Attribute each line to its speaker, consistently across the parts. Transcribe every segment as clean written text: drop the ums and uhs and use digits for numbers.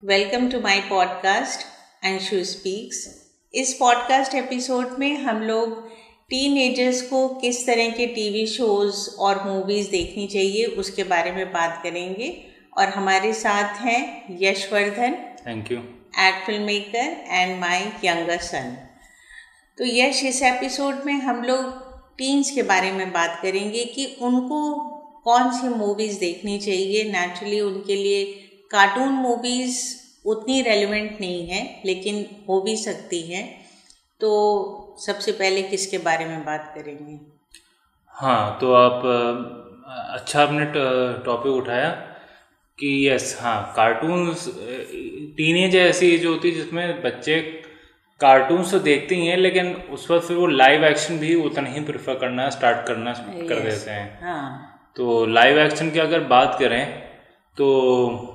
Speaker 1: Welcome to my podcast Anshu speaks. इस podcast episode में हम लोग टीनएजर्स को किस तरह के टीवी शोज़ और मूवीज़ देखनी चाहिए उसके बारे में बात करेंगे। और हमारे साथ हैं Yashvardhan,
Speaker 2: thank you,
Speaker 1: ad film maker and my younger son. तो यश, इस एपिसोड में हम लोग टीन्स के बारे में बात करेंगे कि उनको कौन सी मूवीज़ देखनी चाहिए। नेचुरली उनके लिए कार्टून मूवीज़ उतनी रेलेवेंट नहीं है, लेकिन हो भी सकती हैं। तो सबसे पहले किसके बारे में बात करेंगे?
Speaker 2: हाँ, तो आप अच्छा आपने टॉपिक उठाया कि यस, हाँ, कार्टून्स टीनेज ऐसी एज होती है जिसमें बच्चे कार्टून्स तो देखते ही हैं, लेकिन उस पर फिर वो लाइव एक्शन भी उतना ही प्रेफर करना स्टार्ट करना कर देते हैं।
Speaker 1: हाँ।
Speaker 2: तो लाइव एक्शन की अगर बात करें तो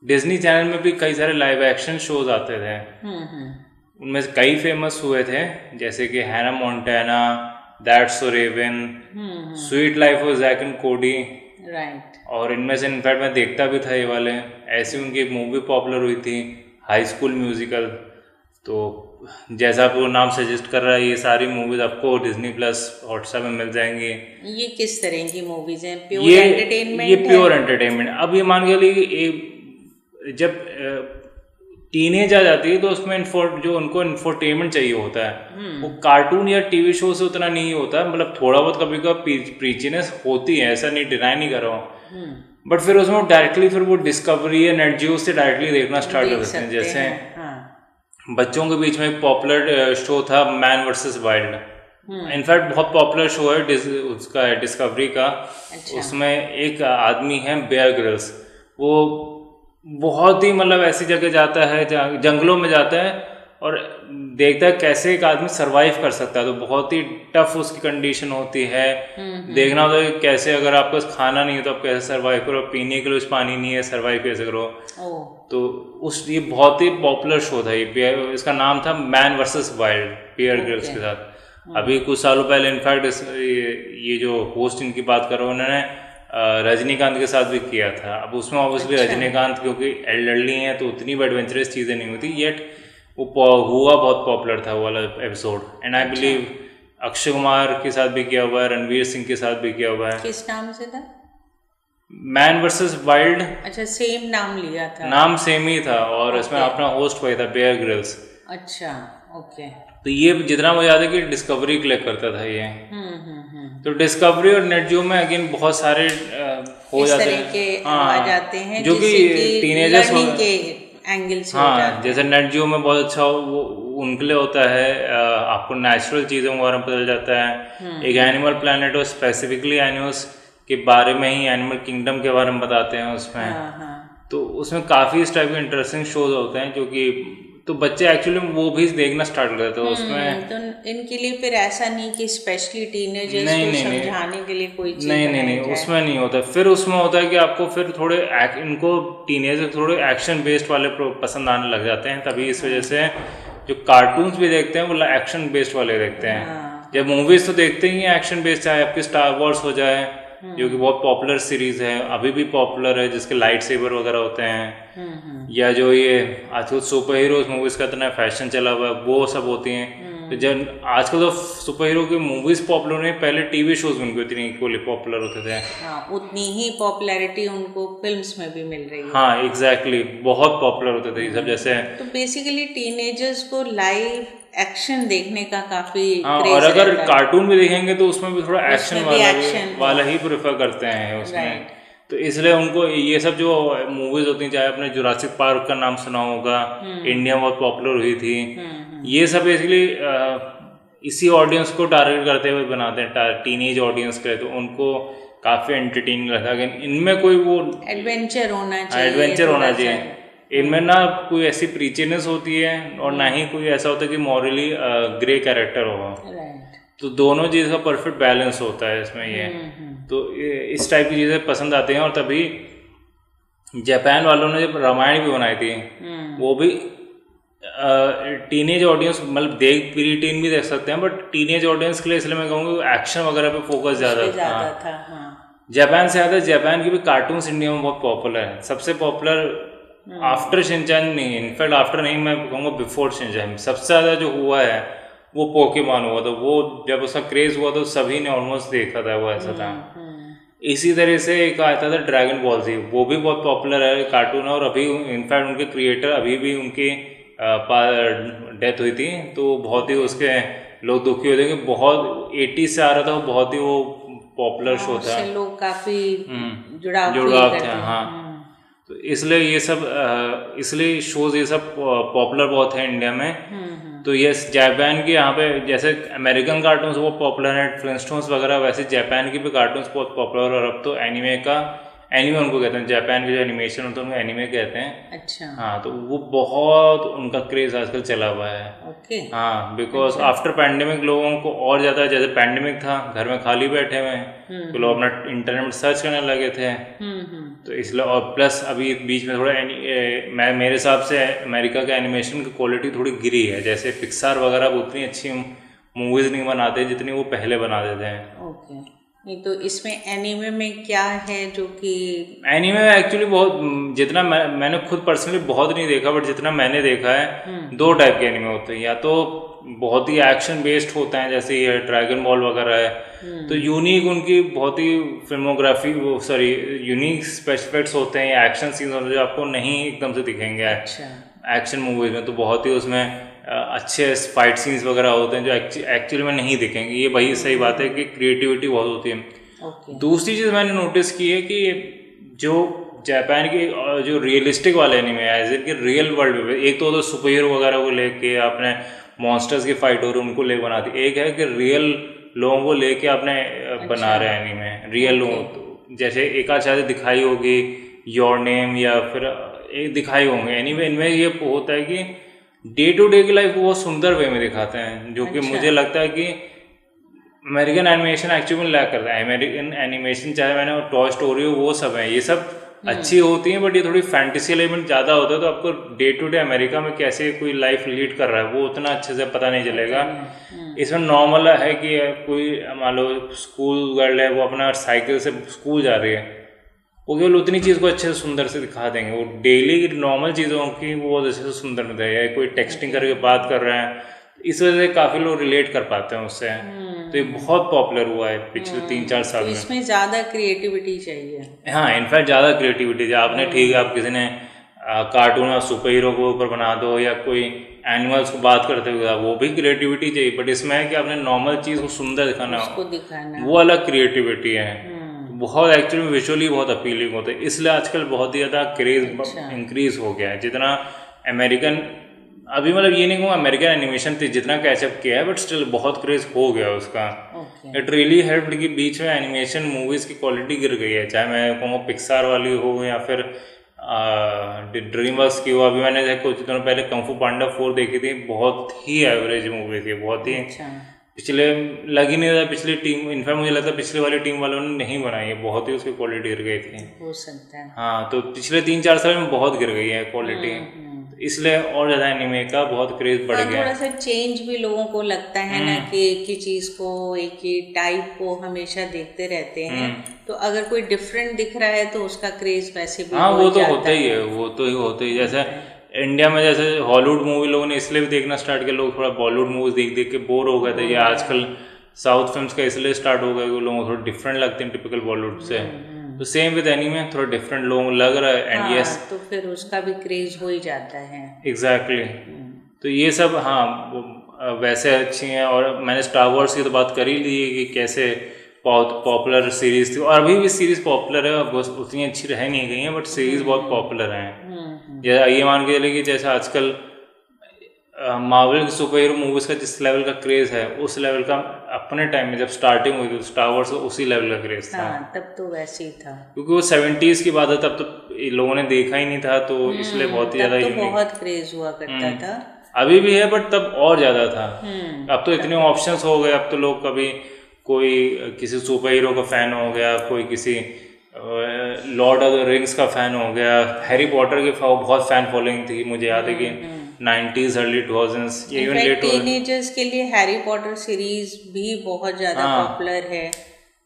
Speaker 2: डिज्नी चैनल में भी कई सारे लाइव एक्शन शोज आते थे। उनमें से कई फेमस हुए थे, जैसे कि Hannah Montana, that's so Raven, sweet life of Jack and Cody.
Speaker 1: Right.
Speaker 2: और इनमें से इनफैक्ट मैं देखता भी था ये वाले। ऐसी उनकी एक मूवी पॉपुलर हुई थी, हाई स्कूल म्यूजिकल। तो जैसा आप वो नाम सजेस्ट कर रहा है, ये सारी मूवीज आपको डिज्नी प्लस हॉटस्टार में मिल जाएंगी।
Speaker 1: ये किस तरह की मूवीज हैं? प्योर
Speaker 2: ये
Speaker 1: एंटरटेनमेंट?
Speaker 2: ये प्योर एंटरटेनमेंट। अब ये मान के लिए जब टीनेज आ जाती है तो उसमें जो उनको इन्फोटेनमेंट चाहिए होता है, वो कार्टून या टीवी शो से उतना नहीं होता। मतलब थोड़ा बहुत कभी कभी प्रीचीनेस होती है, ऐसा नहीं, डिनाई नहीं कर रहा हूँ, बट फिर उसमें वो डायरेक्टली फिर वो डिस्कवरी या नेट जियो से डायरेक्टली देखना स्टार्ट कर देते हैं। जैसे बच्चों के बीच में एक पॉपुलर शो था मैन वर्सेस वाइल्ड। इनफैक्ट बहुत पॉपुलर शो है उसका, डिस्कवरी का।
Speaker 1: अच्छा।
Speaker 2: उसमें एक आदमी है बेयर ग्रिल्स। वो बहुत ही मतलब ऐसी जगह जाता है, जंगलों में जाता है और देखता है कैसे एक आदमी सरवाइव कर सकता है। तो बहुत ही टफ उसकी कंडीशन होती है। देखना होता है कि कैसे, अगर आपके पास खाना नहीं है तो आप कैसे सरवाइव करो, पीने के लिए कुछ पानी नहीं है, सरवाइव कैसे करो। तो ये बहुत ही पॉपुलर शो था। इसका नाम था man versus wild, Bear Grylls के साथ। अभी कुछ सालों पहले इनफैक्ट ये जो होस्ट इनकी बात कर रहा हूँ, उन्होंने रजनीकांत के साथ भी किया था। अब उसमें ऑब्वियसली रजनीकांत क्योंकि एल्डरली हैं तो उतनी भी एडवेंचरस चीज़ें नहीं होती, येट वो हुआ बहुत पॉपुलर था वो वाला episode. And I believe Akshay Kumar के साथ भी किया हुआ है, रणवीर सिंह के साथ भी किया हुआ है।
Speaker 1: किस नाम से था?
Speaker 2: Man versus wild.
Speaker 1: अच्छा, सेम नाम लिया था?
Speaker 2: नाम सेम ही था, और इसमें अपना होस्ट वही था, बेयर ग्रिल्स।
Speaker 1: अच्छा, ओके।
Speaker 2: तो ये जितना मुझे याद है कि डिस्कवरी क्लिक करता था ये। तो डिस्कवरी और नेट जियो में अगेन बहुत सारे हो जाते हैं,
Speaker 1: आ जाते हैं
Speaker 2: जो कि टीनेजर्स
Speaker 1: के एंगल से।
Speaker 2: हाँ, जैसे नेट जियो में बहुत अच्छा वो उनके लिए होता है, आपको नेचुरल चीज़ों के बारे में पता चलता है। एक एनिमल प्लैनेट और स्पेसिफिकली एनिमल्स के बारे में ही, एनिमल किंगडम के बारे में बताते हैं उसमें। तो उसमें काफ़ी इस टाइप के इंटरेस्टिंग शोज होते हैं जो कि तो बच्चे एक्चुअली वो भी देखना स्टार्ट कर देते हैं उसमें।
Speaker 1: तो इनके लिए फिर ऐसा नहीं कि स्पेशली टीनेजर्स को समझाने के लिए कोई चीज़
Speaker 2: नहीं, उसमें नहीं होता। फिर उसमें होता है कि आपको फिर थोड़े इनको टीनेजर थोड़े एक्शन बेस्ड वाले पसंद आने लग जाते हैं। तभी इस वजह से जो कार्टून्स भी देखते हैं वो एक्शन बेस्ड वाले देखते हैं। जब मूवीज तो देखते ही एक्शन बेस्ड, चाहे आपकी स्टार वॉर्स हो जाए जो कि बहुत पॉपुलर सीरीज है, अभी भी पॉपुलर है, जिसके लाइट सेबर वगैरह होते हैं। या जो ये आजकल सुपर हीरोज मूवीज का इतना फैशन चला हुआ है, वो सब होती हैं। तो जब आजकल तो सुपर हीरो की मूवीज पॉपुलर नहीं, पहले टीवी शोज उनको इतनी इक्वली पॉपुलर होते थे।
Speaker 1: उतनी ही पॉपुलैरिटी उनको फिल्म्स में भी मिल रही है।
Speaker 2: हाँ, एग्जैक्टली, बहुत पॉपुलर होते थे ये सब। जैसे
Speaker 1: तो बेसिकली टीनेजर्स को लाइव एक्शन देखने का काफी
Speaker 2: और अगर कार्टून भी देखेंगे तो उसमें भी थोड़ा एक्शन वाला ही प्रेफर करते हैं उसमें। तो इसलिए उनको ये सब जो मूवीज होती हैं, चाहे आपने जुरासिक पार्क का नाम सुना होगा, इंडिया बहुत पॉपुलर हुई थी, ये सब बेसिकली इसी ऑडियंस को टारगेट करते हुए बनाते हैं, टीनेज ऑडियंस के। तो उनको काफी एंटरटेनिंग लगता है। इनमें कोई वो
Speaker 1: एडवेंचर होना
Speaker 2: चाहिए। इनमें ना कोई ऐसी प्रीचीनेस होती है और ना ही कोई ऐसा होता है कि मॉरली ग्रे कैरेक्टर होगा। तो दोनों चीज़ का परफेक्ट बैलेंस होता है इसमें ये। तो इस टाइप की चीज़ें पसंद आती हैं। और तभी जापान वालों ने जब रामायण भी बनाई थी, वो भी टीनेज ऑडियंस, मतलब प्री टीन भी देख सकते हैं, बट टीनेज ऑडियंस के लिए इसलिए मैं कहूँगा एक्शन वगैरह पे फोकस ज़्यादा था। जापान से ज़्यादा जापान की भी कार्टून्स इंडिया में बहुत पॉपुलर है। सबसे पॉपुलर आफ्टर शिनचैन नहीं, इनफैक्ट आफ्टर नहीं, मैं कहूँगा बिफोर शिनचैन सबसे ज़्यादा जो हुआ है वो पोकेमॉन हुआ था। वो जब उसका क्रेज हुआ तो सभी ने ऑलमोस्ट देखा था, वो ऐसा था। इसी तरह से एक आया था ड्रैगन बॉल जी, वो भी बहुत पॉपुलर है कार्टून है, और अभी इनफैक्ट उनके क्रिएटर अभी भी उनकी डेथ हुई थी, तो बहुत ही उसके लोग दुखी होते हैं कि बहुत 80 से आ रहा था, बहुत ही वो पॉपुलर शो था,
Speaker 1: लोग काफी जुड़ाव
Speaker 2: थे। हाँ, तो इसलिए ये सब इसलिए शोज ये सब पॉपुलर बहुत है इंडिया में। तो ये जापान के यहाँ पे जैसे अमेरिकन कार्टून्स बहुत पॉपुलर हैं, फ्लिंस्टोन्स वगैरह, वैसे जापान की भी कार्टून्स बहुत पॉपुलर, और अब तो एनिमे उनको कहते हैं, जापान के जो एनिमेशन होता है उनको एनिमे कहते हैं।
Speaker 1: अच्छा।
Speaker 2: हाँ, तो वो बहुत उनका क्रेज आजकल चला हुआ है।
Speaker 1: ओके।
Speaker 2: हाँ, बिकॉज आफ्टर पैंडेमिक लोगों को और ज़्यादा, जैसे पैंडेमिक था, घर में खाली बैठे हुए हैं, तो लोग अपना इंटरनेट में सर्च करने लगे थे, तो इसलिए, और प्लस अभी बीच में थोड़ा मेरे हिसाब से अमेरिका का एनिमेशन की क्वालिटी थोड़ी गिरी है। जैसे पिक्सार वगैरह उतनी अच्छी मूवीज़ नहीं बनाते जितनी वो पहले बना देते हैं।
Speaker 1: ओके। नहीं, तो इसमें एनीमे में क्या है जो कि
Speaker 2: एनीमे में एक्चुअली बहुत, जितना मैंने खुद पर्सनली बहुत नहीं देखा, बट जितना मैंने देखा है, दो टाइप के एनीमे होते हैं। या तो बहुत ही एक्शन बेस्ड होता है, जैसे ये ड्रैगन बॉल वगैरह है, तो यूनिक उनकी बहुत ही फिल्मोग्राफी, यूनिक स्पेसिफिक्स होते हैं, या एक्शन सीन्स होते हैं जो आपको नहीं एकदम से दिखेंगे।
Speaker 1: अच्छा।
Speaker 2: एक्शन मूवीज में तो बहुत ही उसमें अच्छे फाइट सीन्स वगैरह होते हैं जो एक्चुअली में नहीं दिखेंगे। ये भाई सही बात है कि क्रिएटिविटी बहुत होती है। दूसरी चीज़ मैंने नोटिस की है कि जो जापान के जो रियलिस्टिक वाले एनिमे है, एज कि रियल वर्ल्ड में, एक तो सुपर हीरो वगैरह को लेके आपने मॉन्स्टर्स की फाइट हो रही उनको ले बनाती, एक है कि रियल लोगों को लेके आपने बना रहे एनिमे, रियल लोगों, जैसे एक आध शायद दिखाई होगी योर नेम, या फिर एक दिखाई होंगे एनीवे। इनमें ये होता है कि डे टू डे की लाइफ वो सुंदर वे में दिखाते हैं, जो कि मुझे लगता है कि अमेरिकन एनिमेशन एक्चुअली लैक करता है। अमेरिकन एनिमेशन चाहे मैंने टॉय स्टोरी हो, वो सब है, ये सब अच्छी होती हैं, बट ये थोड़ी फैंटेसी एलिमेंट ज़्यादा होता है, तो आपको डे टू डे अमेरिका में कैसे कोई लाइफ लीड कर रहा है वो उतना अच्छे से पता नहीं चलेगा। इसमें नॉर्मल है कि कोई मान लो स्कूल गर्ल है, वो अपना साइकिल से स्कूल जा रही है, वो केवल उतनी चीज़ को अच्छे से सुंदर से दिखा देंगे। वो डेली नॉर्मल चीज़ों की वो अच्छे से सुंदर नहीं है, कोई टेक्सटिंग करके बात कर रहे हैं, इस वजह से काफ़ी लोग रिलेट कर पाते हैं उससे। तो ये बहुत पॉपुलर हुआ है पिछले 3-4 साल में।
Speaker 1: इसमें ज़्यादा क्रिएटिविटी चाहिए।
Speaker 2: हाँ, इनफैक्ट ज़्यादा क्रिएटिविटी है। आपने ठीक है, आप किसी ने कार्टून और सुपर हीरो को ऊपर बना दो, या कोई एनिमल्स को बात करते हुए, वो भी क्रिएटिविटी चाहिए, बट इसमें है कि आपने नॉर्मल चीज़ को सुंदर दिखाना, वो अलग क्रिएटिविटी है। बहुत एक्चुअली विजुअली बहुत अपीलिंग होता है, इसलिए आजकल बहुत ही ज़्यादा क्रेज इंक्रीज हो गया है। जितना अमेरिकन, अभी मतलब ये नहीं कहूँगा अमेरिकन एनिमेशन थी जितना कैचअप किया है, बट स्टिल बहुत क्रेज हो गया उसका। इट रियली हेल्प्ड कि बीच में एनिमेशन मूवीज़ की क्वालिटी गिर गई है, चाहे मैं कहूँ पिक्सार वाली हो या फिर ड्रीम वर्क्स की हो। अभी मैंने कुछ दिनों पहले कंग फू पांडा 4 देखी थी, बहुत ही एवरेज मूवी थी, बहुत ही पिछले लग ही नहीं रहा। पिछली टीम, इनफैक्ट मुझे लगता है पिछली वाली टीम वालों ने नहीं बनाई है, बहुत ही उसकी क्वालिटी गिर गई थी।
Speaker 1: हो सकता है।
Speaker 2: हाँ, तो पिछले 3-4 साल में बहुत गिर गई है क्वालिटी, इसलिए और ज़्यादा एनिमे का बहुत क्रेज बढ़ गया।
Speaker 1: थोड़ा सा चेंज भी लोगों को लगता है ना, कि एक ही चीज़ को, एक ही टाइप को हमेशा देखते रहते हैं, तो अगर कोई डिफरेंट दिख रहा है तो उसका क्रेज वैसे भी
Speaker 2: वो तो होता ही है, वो तो ही होता ही। जैसे इंडिया में जैसे हॉलीवुड मूवी लोगों ने इसलिए भी देखना स्टार्ट किया, लोग थोड़ा बॉलीवुड मूवीज देख देख के बोर हो गए थे, या आजकल साउथ फिल्म्स का इसलिए स्टार्ट हो गया कि लोगों को थोड़ा डिफरेंट लगते हैं टिपिकल बॉलीवुड से। तो सेम विद एनीमे, थोड़ा डिफरेंट लोगों को लग रहा है, एंड यस,
Speaker 1: तो फिर उसका भी क्रेज हो ही जाता है।
Speaker 2: एग्जैक्टली। तो ये सब हाँ वैसे अच्छी हैं। और मैंने स्टार वॉर्स की तो बात कर ही ली है कि कैसे बहुत पॉपुलर सीरीज थी, और अभी भी सीरीज पॉपुलर है, बस उतनी अच्छी रह नहीं गई है, बट सीरीज बहुत पॉपुलर हैं। ये मान के चलिए कि जैसे आजकल मार्वल की सुपर हीरो मूवीज का जिस लेवल का क्रेज है, उस लेवल का अपने टाइम में जब स्टार्टिंग हुई थी स्टार वॉर्स, उसी लेवल का क्रेज था।
Speaker 1: तब तो वैसे ही था,
Speaker 2: क्योंकि वो 70s की बात है, तब तो लोगों ने देखा ही नहीं था, तो इसलिए बहुत ही ज्यादा
Speaker 1: बहुत क्रेज हुआ करता था।
Speaker 2: अभी भी है, बट तब और ज्यादा था। अब तो इतने ऑप्शंस हो गए, अब तो लोग कभी कोई किसी सुपर हीरो का फैन हो गया, कोई किसी लॉर्ड ऑफ द रिंग्स का फैन हो गया, हैरी पॉटर की बहुत फैन फॉलोइंग थी। मुझे याद है कि 90s early 2000s,
Speaker 1: even late teenagers के लिए हैरी पॉटर सीरीज भी बहुत ज्यादा पॉपुलर है।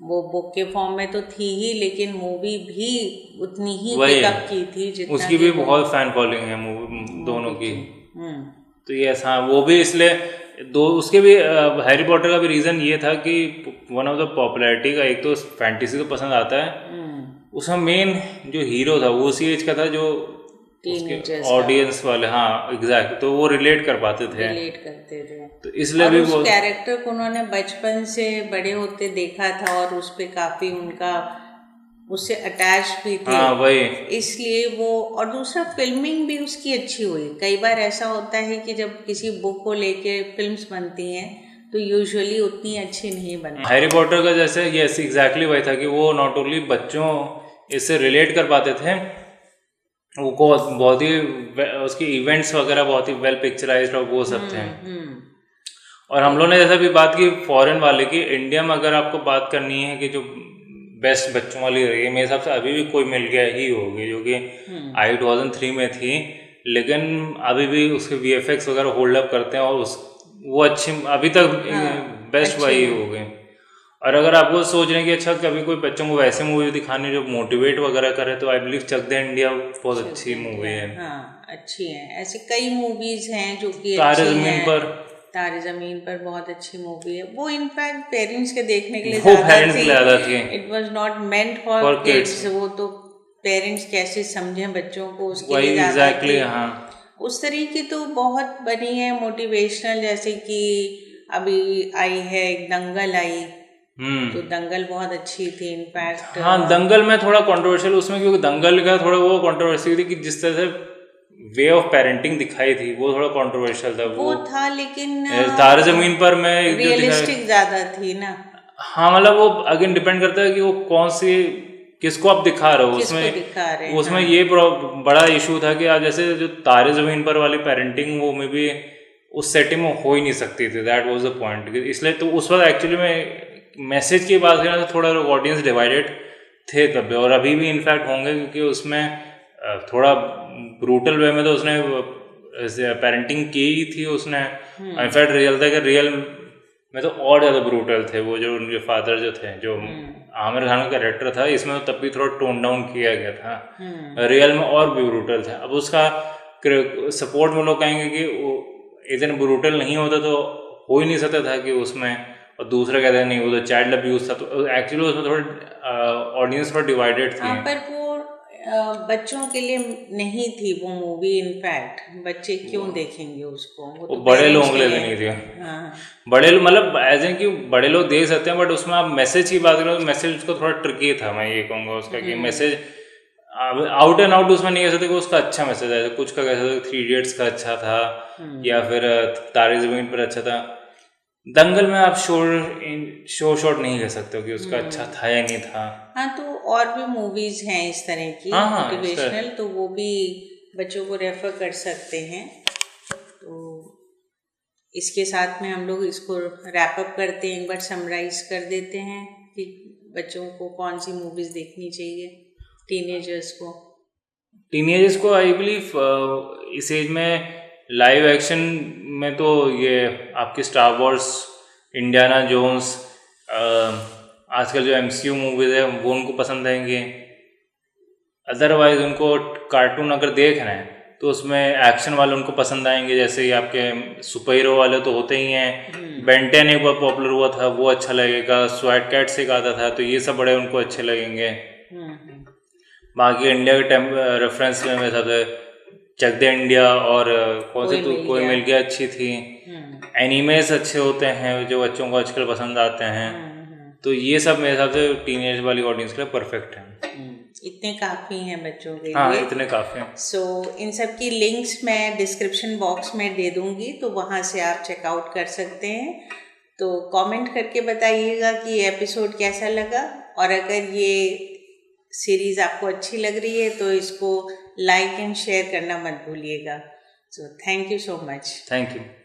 Speaker 1: वो बुक के फॉर्म में तो थी ही, लेकिन मूवी भी उतनी ही
Speaker 2: वही
Speaker 1: पिकअप की थी जितना
Speaker 2: उसकी
Speaker 1: कि
Speaker 2: भी
Speaker 1: वो
Speaker 2: बहुत फैन फॉलोइंग है मूवी दोनों
Speaker 1: मूवी
Speaker 2: की।
Speaker 1: थी।
Speaker 2: तो ये हाँ वो भी इसलिए दो उसके भी हैरी पॉटर का भी रीज़न ये था कि वन ऑफ द पॉपुलैरिटी का, एक तो फैंटेसी तो पसंद आता है, उसमें मेन जो हीरो था वो उसी एज का था जो उसके
Speaker 1: टीनेजर्स
Speaker 2: ऑडियंस वाले, हाँ एग्जैक्ट, तो वो रिलेट कर पाते थे,
Speaker 1: रिलेट करते थे।
Speaker 2: तो इसलिए
Speaker 1: और
Speaker 2: भी
Speaker 1: उस
Speaker 2: वो
Speaker 1: कैरेक्टर को उन्होंने बचपन से बड़े होते देखा था और उस पे काफी उनका उससे अटैच भी थे,
Speaker 2: हाँ वही
Speaker 1: इसलिए वो। और दूसरा फिल्मिंग भी उसकी अच्छी हुई। कई बार ऐसा होता है कि जब किसी बुक को लेके फिल्म्स बनती हैं तो यूजुअली उतनी अच्छी नहीं बनती।
Speaker 2: हैरी पॉटर का जैसे ये एग्जैक्टली वही था कि वो नॉट ओनली बच्चों इससे रिलेट कर पाते थे, वो बहुत ही उसके इवेंट्स वगैरह बहुत ही वेल पिक्चराइज्ड और वो सब थे। और हम लोग ने जैसा भी बात की फॉरेन वाले की, इंडिया में अगर आपको बात करनी है कि जो बेस्ट बच्चों वाली रही है, मेरे हिसाब से अभी भी कोई मिल गया ही होगी, जो कि आई 2003 में थी, लेकिन अभी भी उसके VFX वगैरह होल्ड अप करते हैं और वो अच्छी अभी तक बेस्ट वही हो गए। और अगर आपको सोच रहे हैं कि अच्छा कभी कोई बच्चों को वैसे मूवी दिखानी जो मोटिवेट वगैरह करे, तो I believe Chak they India बहुत अच्छी मूवी है।
Speaker 1: हाँ अच्छी है, ऐसी कई मूवीज हैं जो कि
Speaker 2: तारे
Speaker 1: अच्छी
Speaker 2: ज़मीन
Speaker 1: हैं।
Speaker 2: पर,
Speaker 1: तारे ज़मीन पर बहुत अच्छी मूवी है, वो इनफैक्ट पेरेंट्स के देखने के लिए
Speaker 2: वो पेरेंट्स के लिए ज़्यादा थी,
Speaker 1: it was not meant for kids. वो तो पेरेंट्स कैसे समझें बच्चों को उसके लिए ज़्यादा थी।
Speaker 2: हाँ
Speaker 1: उस तरीके तो बहुत बनी है मोटिवेशनल, जैसे कि अभी आई है एक दंगल आई, तो दंगल बहुत अच्छी थी इनफैक्ट।
Speaker 2: हाँ दंगल में थोड़ा कंट्रोवर्शियल उसमें, क्योंकि दंगल का थोड़ा वो कंट्रोवर्सी थी कि जिस तरह से वे ऑफ पेरेंटिंग दिखाई थी वो थोड़ा कंट्रोवर्शियल था।
Speaker 1: वो था, लेकिन
Speaker 2: तारे जमीन पर में
Speaker 1: रियलिस्टिक ज्यादा थी ना।
Speaker 2: हाँ मतलब वो अगेन डिपेंड करता है कि वो कौन सी किसको आप दिखा रहे हो, उसमें ये बड़ा इशू था कि आप जैसे जो तारे जमीन पर वाली पेरेंटिंग वो में भी उस सेटिंग में हो ही नहीं सकती थी, दैट वाज द पॉइंट। इसलिए तो उस वक्त एक्चुअली में मैसेज की बात करें तो थोड़ा ऑडियंस डिवाइडेड थे तब भी, और अभी भी इनफैक्ट होंगे, क्योंकि उसमें थोड़ा ब्रूटल वे में तो उसने पेरेंटिंग की ही थी उसने। इनफैक्ट रियल था कि रियल में तो और ज़्यादा ब्रूटल थे वो, जो उनके फादर जो थे, जो आमिर खान का कैरेक्टर था, इसमें तो तब भी थोड़ा टोन डाउन किया गया था, रियल में और भी ब्रूटल था। अब उसका सपोर्ट में लोग कहेंगे कि वो इतना ब्रूटल नहीं होता तो हो ही नहीं सकता था कि उसमें, और दूसरा कहते हैं नहीं वो तो चाइल्ड अब्यूज था, तो एक्चुअली उसमें थोड़ा ऑडियंस थोड़ा डिवाइडेड थी।
Speaker 1: पर वो बच्चों के लिए नहीं थी वो मूवी, इनफैक्ट बच्चे क्यों देखेंगे उसको, वो तो
Speaker 2: बड़े लोगों के लिए नहीं थी। बड़े मतलब एज एन कि बड़े लोग देख सकते हैं, बट उसमें आप मैसेज की बात करें तो मैसेज उसका थोड़ा ट्रिकी था, मैं ये कहूँगा उसका कि मैसेज आउट एंड आउट उसमें नहीं कह सकते कि उसका अच्छा मैसेज है। कुछ का कह सकते 3 इडियट्स का अच्छा था, या फिर तारे ज़मीन पर अच्छा था। दंगल में आप शो शॉट नहीं कह सकते कि उसका अच्छा था या नहीं था।
Speaker 1: हाँ तो और भी मूवीज हैं इस तरह की मोटिवेशनल, तो वो भी बच्चों को रेफर कर सकते हैं। तो इसके साथ में हम लोग इसको रैप अप करते हैं, एक बार समराइज कर देते हैं कि बच्चों को कौन सी मूवीज देखनी चाहिए, टीनेजर्स को।
Speaker 2: आई बिलीव इस एज में लाइव एक्शन में तो ये आपकी स्टार वॉर्स, इंडियाना जोन्स, आजकल जो MCU मूवीज है वो उनको पसंद आएंगे। अदरवाइज उनको कार्टून अगर देख रहे हैं तो उसमें एक्शन वाले उनको पसंद आएंगे, जैसे ये आपके सुपर हीरो वाले तो होते ही हैं। बेंटेन एक बहुत पॉपुलर हुआ था, वो अच्छा लगेगा। स्वैट कैट्स एक आता था, तो ये सब बड़े उनको अच्छे लगेंगे। बाकी इंडिया के रेफरेंस में मेरे हिसाब से चक दे इंडिया और कौन से तो कोई मिल गया अच्छी थी। एनिमेस अच्छे होते हैं जो बच्चों को आजकल पसंद आते हैं। तो ये सब मेरे हिसाब से टीनेज वाली ऑडियंस के लिए परफेक्ट है।
Speaker 1: इतने काफ़ी हैं बच्चों के लिए।
Speaker 2: हाँ इतने काफ़ी हैं।
Speaker 1: सो इन सब की लिंक्स मैं डिस्क्रिप्शन बॉक्स में दे दूँगी, तो वहाँ से आप चेकआउट कर सकते हैं। तो कमेंट करके बताइएगा कि ये एपिसोड कैसा लगा, और अगर ये सीरीज़ आपको अच्छी लग रही है तो इसको लाइक एंड शेयर करना मत भूलिएगा। So thank you so much.
Speaker 2: Thank you.